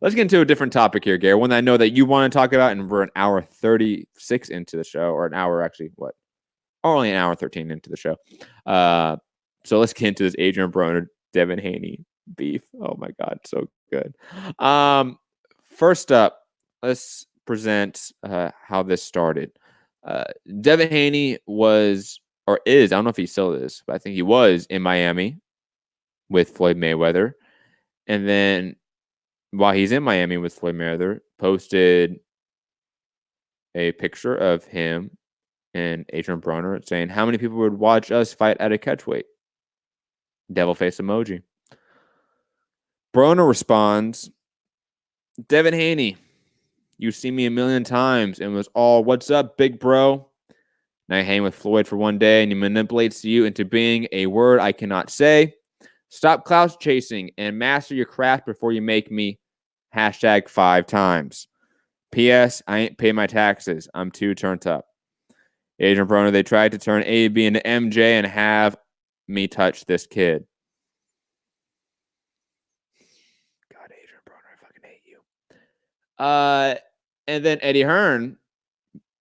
Let's get into a different topic here, Gary. One that I know that you want to talk about, and we're an hour 36 into the show, or an hour actually, what? Only an hour 13 into the show. So let's get into this Adrien Broner, Devin Haney beef. Oh my God, so good. First up, let's present how this started. Devin Haney was, or is, I don't know if he still is, but I think he was in Miami with Floyd Mayweather. And then while he's in Miami with Floyd Mayweather, posted a picture of him and Adrien Broner saying, how many people would watch us fight at a catchweight? Devil face emoji. Broner responds, Devin Haney, you see me a million times and was all, what's up, big bro? Now you hang with Floyd for one day and he manipulates you into being a word I cannot say. Stop clout chasing and master your craft before you make me hashtag 5 times. P.S. I ain't pay my taxes. I'm too turned up. Adrien Broner, they tried to turn AB into MJ and have me touch this kid. God, Adrien Broner, I fucking hate you. And then Eddie Hearn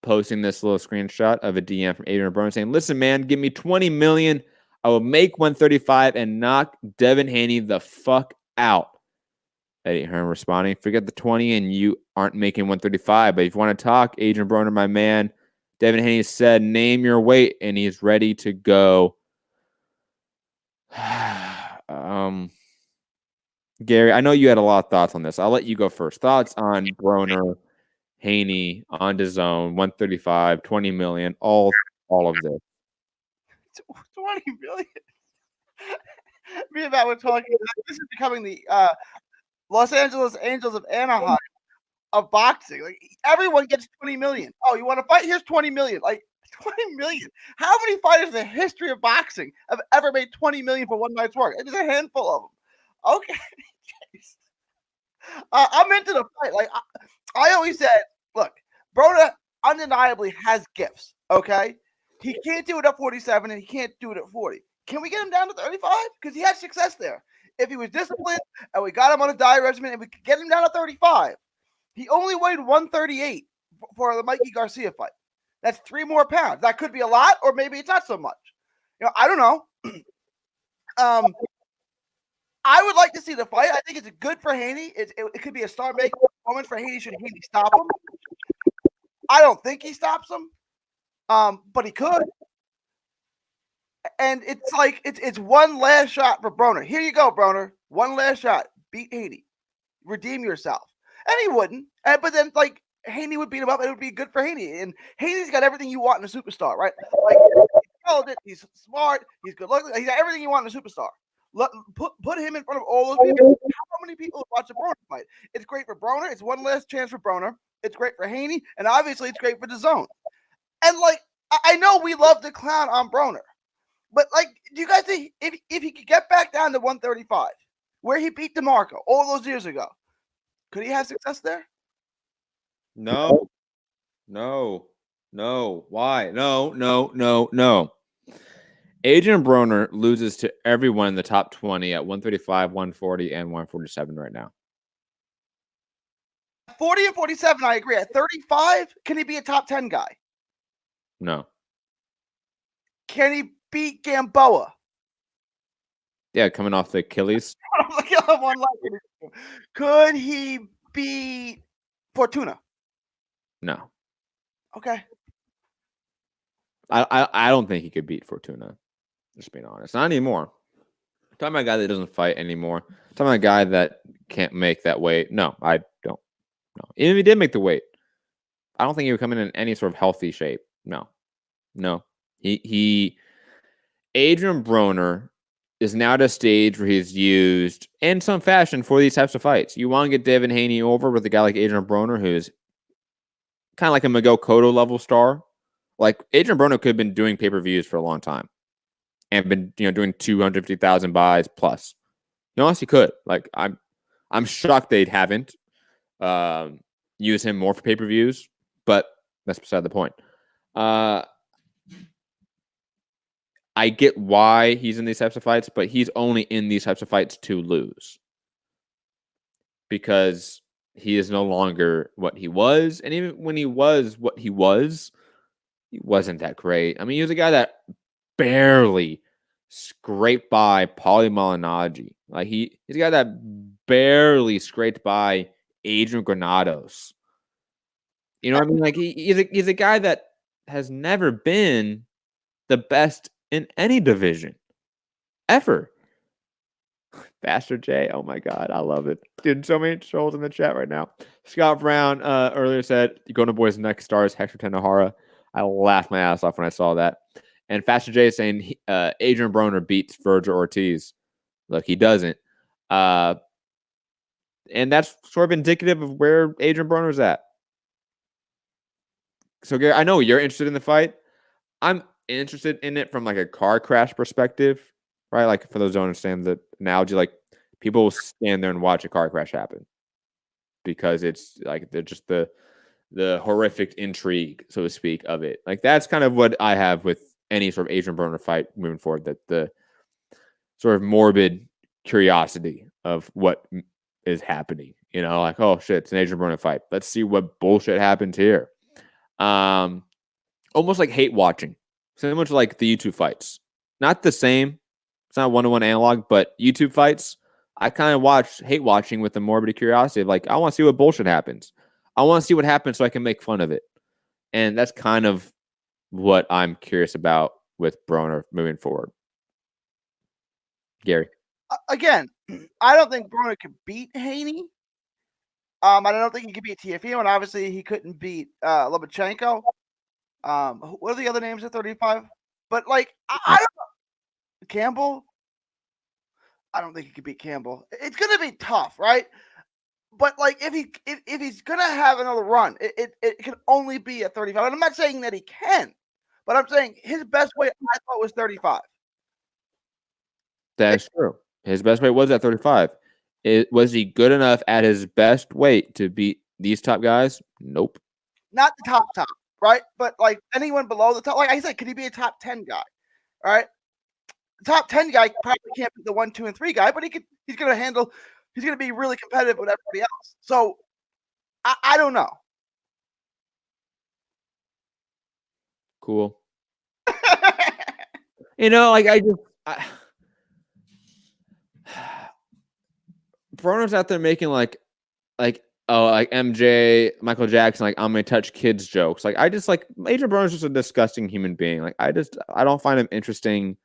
posting this little screenshot of a DM from Adrien Broner saying, listen, man, give me $20 million. I will make 135 and knock Devin Haney the fuck out. Eddie Hearn responding, forget the 20 and you aren't making 135. But if you want to talk, Adrien Broner, my man, Devin Haney said, name your weight, and he's ready to go. Gary, I know you had a lot of thoughts on this. I'll let you go first. Thoughts on Broner, Haney, on DAZN, 135, 20 million, all of this. 20 million. Me and Matt were talking. This is becoming the Los Angeles Angels of Anaheim of boxing. Like everyone gets 20 million. Oh, you want to fight? Here's 20 million. Like 20 million. How many fighters in the history of boxing have ever made 20 million for one night's work? It's just a handful of them. Okay. I'm into the fight. Like I always said, look, Broner undeniably has gifts. Okay. He can't do it at 47 and he can't do it at 40. Can we get him down to 35? Because he had success there. If he was disciplined and we got him on a diet regimen and we could get him down to 35, he only weighed 138 for the Mikey Garcia fight. That's 3 more pounds. That could be a lot, or maybe it's not so much. You know, I don't know. I would like to see the fight. I think it's good for Haney. It could be a star-making moment for Haney. Should Haney stop him? I don't think he stops him. But he could. And it's like it's one last shot for Broner. Here you go, Broner. One last shot. Beat Haney. Redeem yourself. And he wouldn't. But then like Haney would beat him up. It would be good for Haney. And Haney's got everything you want in a superstar, right? Like he's smart. He's good looking. He's got everything you want in a superstar. Put him in front of all those people. How many people watch a Broner fight? It's great for Broner. It's one last chance for Broner. It's great for Haney. And obviously it's great for DAZN. And like I know we love to clown on Broner. But, like, do you guys think if he could get back down to 135, where he beat DeMarco all those years ago, could he have success there? No. Why? No. Adrien Broner loses to everyone in the top 20 at 135, 140, and 147 right now. 40 and 47, I agree. At 35, can he be a top 10 guy? No. Can he beat Gamboa? Yeah, coming off the Achilles. Could he beat Fortuna? No. Okay. I don't think he could beat Fortuna. Just being honest. Not anymore. I'm talking about a guy that doesn't fight anymore. I'm talking about a guy that can't make that weight. No, I don't. No. Even if he did make the weight, I don't think he would come in any sort of healthy shape. No. Adrien Broner is now at a stage where he's used in some fashion for these types of fights. You want to get Devin Haney over with a guy like Adrien Broner, who's kind of like a Miguel Cotto level star. Like Adrien Broner could have been doing pay-per-views for a long time and been, doing 250,000 buys plus. You honestly could. Like I'm shocked they haven't used him more for pay-per-views, but that's beside the point. I get why he's in these types of fights, but he's only in these types of fights to lose. Because he is no longer what he was. And even when he was what he wasn't that great. I mean, he was a guy that barely scraped by Paulie Malignaggi. Like he's a guy that barely scraped by Adrian Granados. You know what I mean? Like he's a guy that has never been the best in any division ever. Bastard J. Oh my God. I love it. Dude, so many trolls in the chat right now. Scott Brown earlier said, Golden Boy's next star is Hector Tenahara. I laughed my ass off when I saw that. And Faster J is saying Adrien Broner beats Virgil Ortiz. Look, he doesn't. And that's sort of indicative of where Adrien Broner's at. So, Gary, I know you're interested in the fight. I'm interested in it from like a car crash perspective, right? Like for those who don't understand the analogy, like people will stand there and watch a car crash happen because it's like they're just the horrific intrigue, so to speak, of it. Like that's kind of what I have with any sort of Adrien Broner fight moving forward. That the sort of morbid curiosity of what is happening. You know, like oh shit, it's an Adrien Broner fight. Let's see what bullshit happens here. Almost like hate watching, similar to like the YouTube fights. Not the same. It's not one-to-one analog, but YouTube fights. I kind of hate watching with the morbid curiosity of like I want to see what bullshit happens. I want to see what happens so I can make fun of it. And that's kind of what I'm curious about with Broner moving forward. Gary. Again, I don't think Broner could beat Haney. I don't think he could beat TFE, and obviously he couldn't beat Lomachenko. What are the other names at 35? But like, I don't know. Campbell. I don't think he could beat Campbell. It's gonna be tough, right? But like, if he's gonna have another run, it can only be at 35. And I'm not saying that he can, but I'm saying his best weight I thought was 35. That's true. His best weight was at 35. Was he good enough at his best weight to beat these top guys? Nope. Not the top, right? But like anyone below the top, like I said, could he be a top 10 guy? All right. The top 10 guy probably can't be the 1, 2, and 3 guy, but he's gonna be really competitive with everybody else. So I don't know. Cool. You know, like Broner's out there making like MJ, Michael Jackson, like I'm gonna touch kids jokes. Like I just like Adrien Broner's just a disgusting human being. Like I don't find him interesting.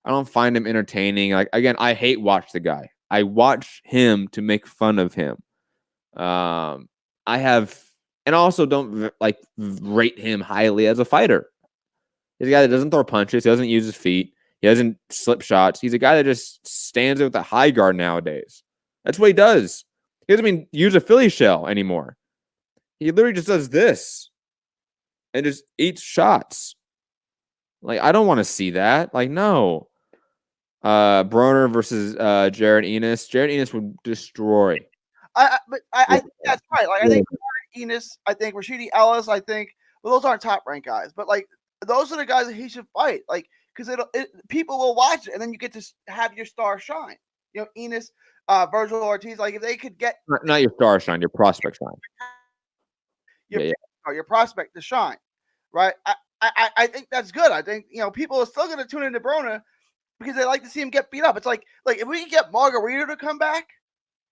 I don't find him entertaining. Like again, I hate watch the guy. I watch him to make fun of him. I have, and also don't like rate him highly as a fighter. He's a guy that doesn't throw punches. He doesn't use his feet. He doesn't slip shots. He's a guy that just stands there with a high guard nowadays. That's what he does. He doesn't even use a Philly shell anymore. He literally just does this and just eats shots. Like, I don't want to see that. Like, no. Broner versus Jared Enos. Jared Enos would destroy. I think that's right. Like I think Jared Enos, I think Rashidi Ellis, I think those aren't top ranked guys, but like those are the guys that he should fight. Like because people will watch it, and then you get to have your star shine. You know, Enos, Virgil Ortiz. Like if they could get not your star shine, your prospect shine. Your prospect to shine, right? I think that's good. I think people are still going to tune into Broner because they like to see him get beat up. It's like if we can get Margarito to come back,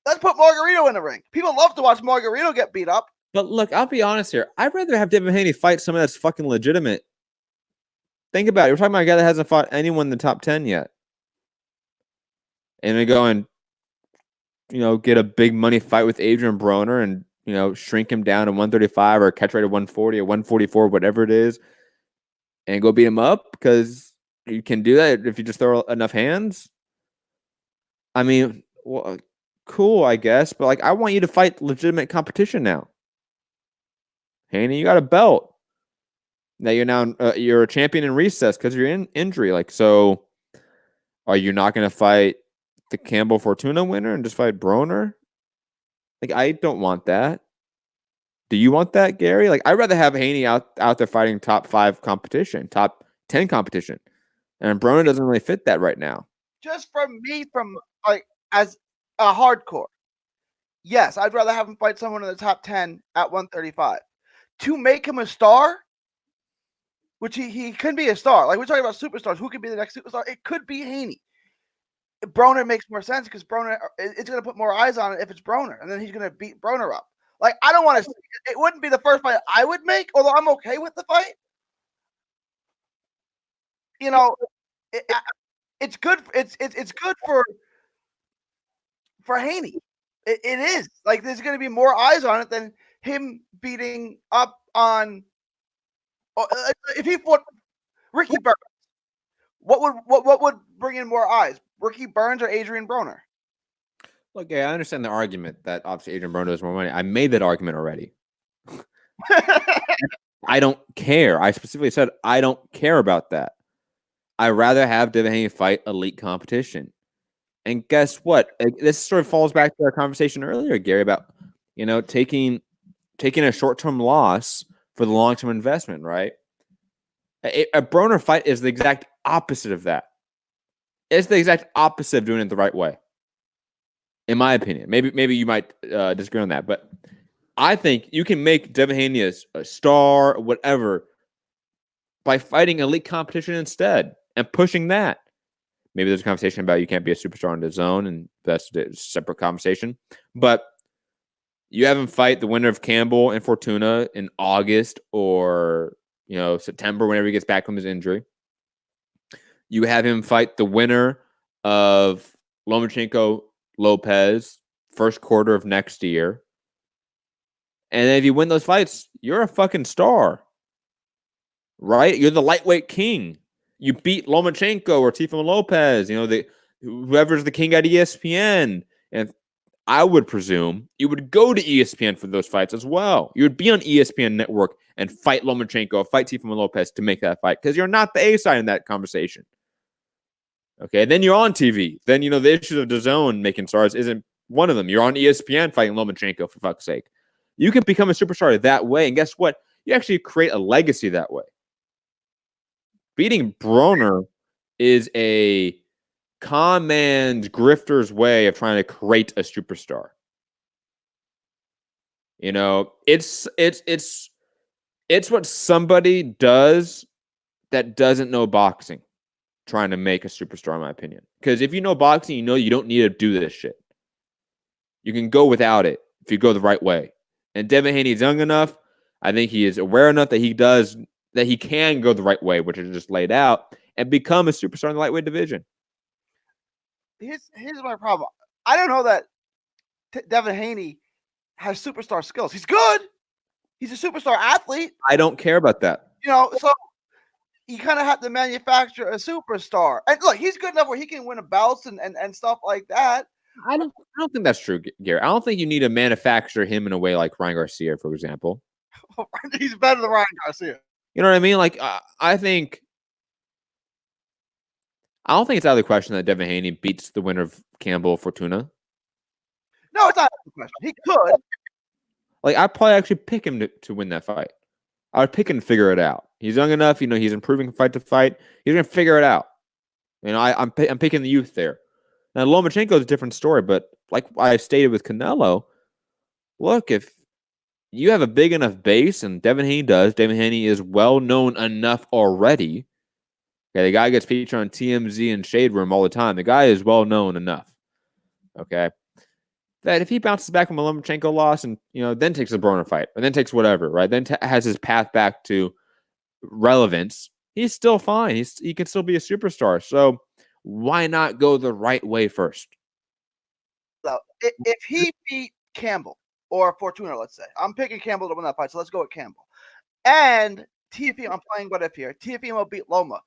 let's put Margarito in the ring. People love to watch Margarito get beat up. But look, I'll be honest here. I'd rather have Devin Haney fight someone that's fucking legitimate. Think about it. We're talking about a guy that hasn't fought anyone in the top 10 yet. And they go and, get a big money fight with Adrien Broner and, shrink him down to 135 or catch rate of 140 or 144, whatever it is, and go beat him up because you can do that if you just throw enough hands. I mean, well, cool, I guess, but like I want you to fight legitimate competition now. Haney, you got a belt. Now you're a champion in recess because you're in injury. Like, so are you not going to fight the Campbell Fortuna winner and just fight Broner? Like, I don't want that. Do you want that, Gary? Like, I'd rather have Haney out there fighting top 5 competition, top 10 competition. And Broner doesn't really fit that right now. Just from me, as a hardcore, Yes, I'd rather have him fight someone in the top 10 at 135. To make him a star, which he could be a star. Like, we're talking about superstars. Who could be the next superstar? It could be Haney. Broner makes more sense because Broner, it's going to put more eyes on it if it's Broner, and then he's going to beat Broner up. Like, I don't want to. It wouldn't be the first fight I would make, although I'm okay with the fight. You know, it's good. It's good for Haney. It is like there's going to be more eyes on it than him beating up on. If he fought Ricky Burns, what would bring in more eyes? Ricky Burns or Adrien Broner? Look, I understand the argument that obviously Adrien Broner has more money. I made that argument already. I don't care. I specifically said I don't care about that. I'd rather have Devin Haney fight elite competition. And guess what? This sort of falls back to our conversation earlier, Gary, about taking a short-term loss for the long-term investment, right? A Broner fight is the exact opposite of that. It's the exact opposite of doing it the right way, in my opinion. Maybe you might disagree on that, but I think you can make Devin Haney a star, whatever, by fighting elite competition instead and pushing that. Maybe there's a conversation about you can't be a superstar in the zone, and that's a separate conversation. But you have him fight the winner of Campbell and Fortuna in August or September, whenever he gets back from his injury. You have him fight the winner of Lomachenko Lopez first quarter of next year. And then if you win those fights, you're a fucking star. Right? You're the lightweight king. You beat Lomachenko or Teofimo Lopez, whoever's the king at ESPN. And I would presume you would go to ESPN for those fights as well. You would be on ESPN Network and fight Lomachenko, fight Teofimo Lopez to make that fight because you're not the A side in that conversation. Okay, then you're on TV. Then, the issues of DAZN making stars isn't one of them. You're on ESPN fighting Lomachenko, for fuck's sake. You can become a superstar that way, and guess what? You actually create a legacy that way. Beating Broner is a con man's grifter's way of trying to create a superstar. It's what somebody does that doesn't know boxing, trying to make a superstar, in my opinion. Because if you know boxing, you don't need to do this shit. You can go without it if you go the right way. And Devin Haney is young enough. I think he is aware enough that he can go the right way, which is just laid out, and become a superstar in the lightweight division. Here's my problem. I don't know that Devin Haney has superstar skills. He's good. He's a superstar athlete. I don't care about that. So you kind of have to manufacture a superstar. And look, he's good enough where he can win a belts and stuff like that. I don't think that's true, Gary. I don't think you need to manufacture him in a way like Ryan Garcia, for example. He's better than Ryan Garcia. You know what I mean? Like, I don't think it's out of the question that Devin Haney beats the winner of Campbell Fortuna. No, it's not out of the question. He could. Like, I'd probably actually pick him to win that fight. I would pick him to figure it out. He's young enough. He's improving fight to fight. He's going to figure it out. I'm picking the youth there. Now, Lomachenko is a different story, but like I stated with Canelo, look, if you have a big enough base, and Devin Haney does, Devin Haney is well-known enough already. Okay, the guy gets featured on TMZ and Shade Room all the time. The guy is well-known enough. Okay, that if he bounces back from a Lomachenko loss and, then takes a Broner fight, or then takes whatever, right, then has his path back to relevance, he's still fine. He can still be a superstar. So why not go the right way first? So if he beat Campbell or Fortuna, let's say, I'm picking Campbell to win that fight, so let's go with Campbell. And Teofimo, I'm playing what if here. Teofimo beat Loma.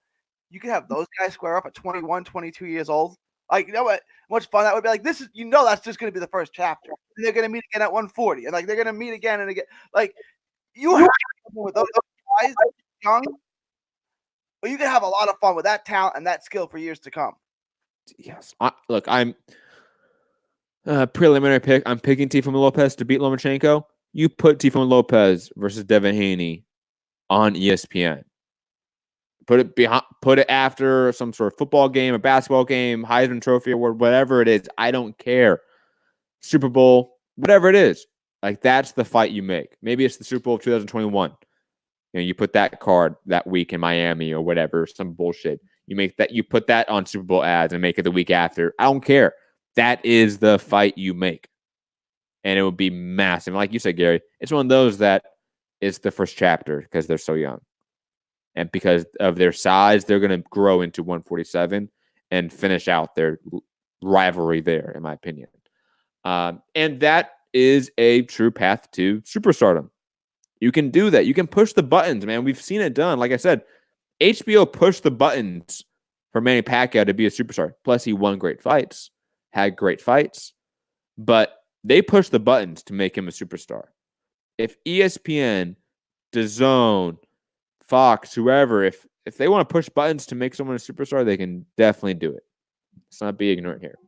You could have those guys square up at 21, 22 years old. Like, you know what? Much fun that would be. Like, this is, that's just going to be the first chapter. And they're going to meet again at 140. And, like, they're going to meet again and again. Like, you have with those guys young, but you can have a lot of fun with that talent and that skill for years to come. Yes. I'm preliminary pick. I'm picking Teofimo Lopez to beat Lomachenko. You put Teofimo Lopez versus Devin Haney on ESPN. Put it after some sort of football game, a basketball game, Heisman Trophy Award, whatever it is. I don't care. Super Bowl, whatever it is. Like, that's the fight you make. Maybe it's the Super Bowl of 2021. You put that card that week in Miami or whatever, some bullshit. You put that on Super Bowl ads and make it the week after. I don't care. That is the fight you make. And it would be massive. Like you said, Gary, it's one of those that is the first chapter because they're so young. And because of their size, they're going to grow into 147 and finish out their rivalry there, in my opinion. And that is a true path to superstardom. You can do that. You can push the buttons, man. We've seen it done. Like I said, HBO pushed the buttons for Manny Pacquiao to be a superstar. Plus, he won great fights, had great fights, but they pushed the buttons to make him a superstar. If ESPN, DAZN, Fox, whoever, if they want to push buttons to make someone a superstar, they can definitely do it. Let's not be ignorant here.